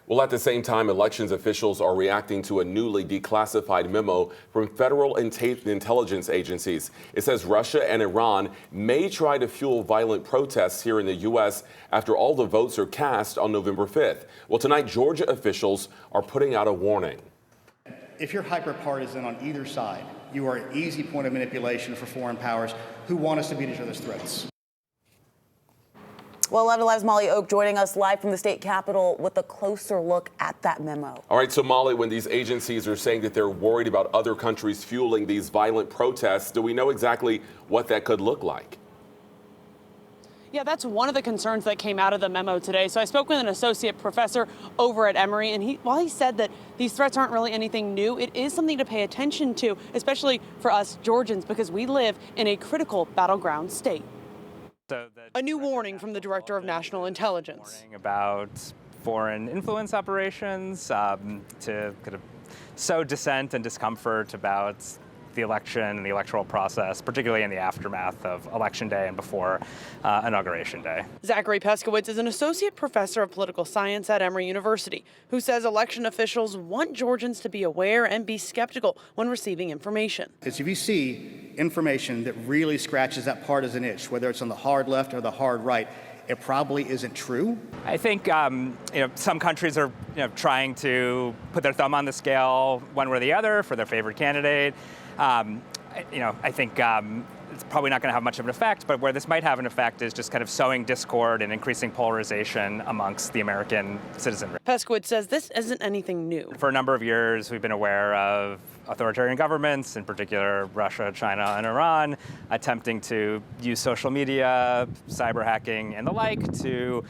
Well, at the same time, elections officials are reacting to a newly declassified memo from federal intelligence agencies. It says Russia and Iran may try to fuel violent protests here in the U.S. after all the votes are cast on November 5th. Well, tonight, Georgia officials are putting out a warning. If you're hyper-partisan on either side, you are an easy point of manipulation for foreign powers who want us to beat each other's throats. Well, 11 Live's Molly Oak joining us live from the state capitol with a closer look at that memo. All right, so Molly, when these agencies are saying that they're worried about other countries fueling these violent protests, do we know exactly what that could look like? Yeah, that's one of the concerns that came out of the memo today. So I spoke with an associate professor over at Emory, and while he said that these threats aren't really anything new, it is something to pay attention to, especially for us Georgians, because we live in a critical battleground state. A new warning from the Director of National Intelligence. Warning about foreign influence operations to kind of sow dissent and discomfort about the election and the electoral process, particularly in the aftermath of Election Day and before Inauguration Day. Zachary Peskowitz is an associate professor of political science at Emory University, who says election officials want Georgians to be aware and be skeptical when receiving information. If you see information that really scratches that partisan itch, whether it's on the hard left or the hard right, it probably isn't true. I think some countries are trying to put their thumb on the scale one way or the other for their favorite candidate. I think it's probably not going to have much of an effect, but where this might have an effect is just kind of sowing discord and increasing polarization amongst the American citizenry. Peskowitz says this isn't anything new. For a number of years, we've been aware of authoritarian governments, in particular Russia, China, and Iran, attempting to use social media, cyber hacking, and the like to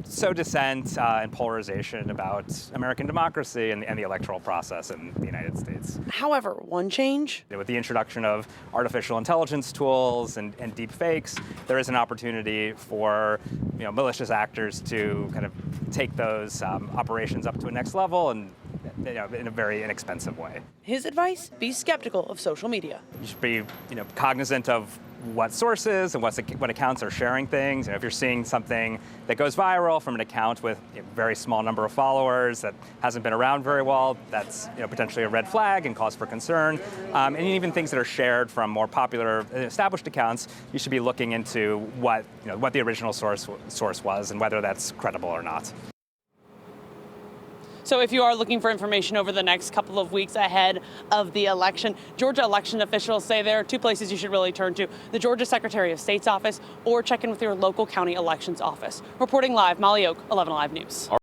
sow dissent and polarization about American democracy and the electoral process in the United States. However, one change? With the introduction of artificial intelligence tools and deep fakes, there is an opportunity for malicious actors to kind of take those operations up to a next level and in a very inexpensive way. His advice: be skeptical of social media. You should be cognizant of what sources and what accounts are sharing things. If you're seeing something that goes viral from an account with a very small number of followers that hasn't been around very well, that's potentially a red flag and cause for concern. And even things that are shared from more popular established accounts, you should be looking into what the original source was and whether that's credible or not. So if you are looking for information over the next couple of weeks ahead of the election, Georgia election officials say there are two places you should really turn to: the Georgia Secretary of State's office or check in with your local county elections office. Reporting live, Molly Oak, 11 Live News.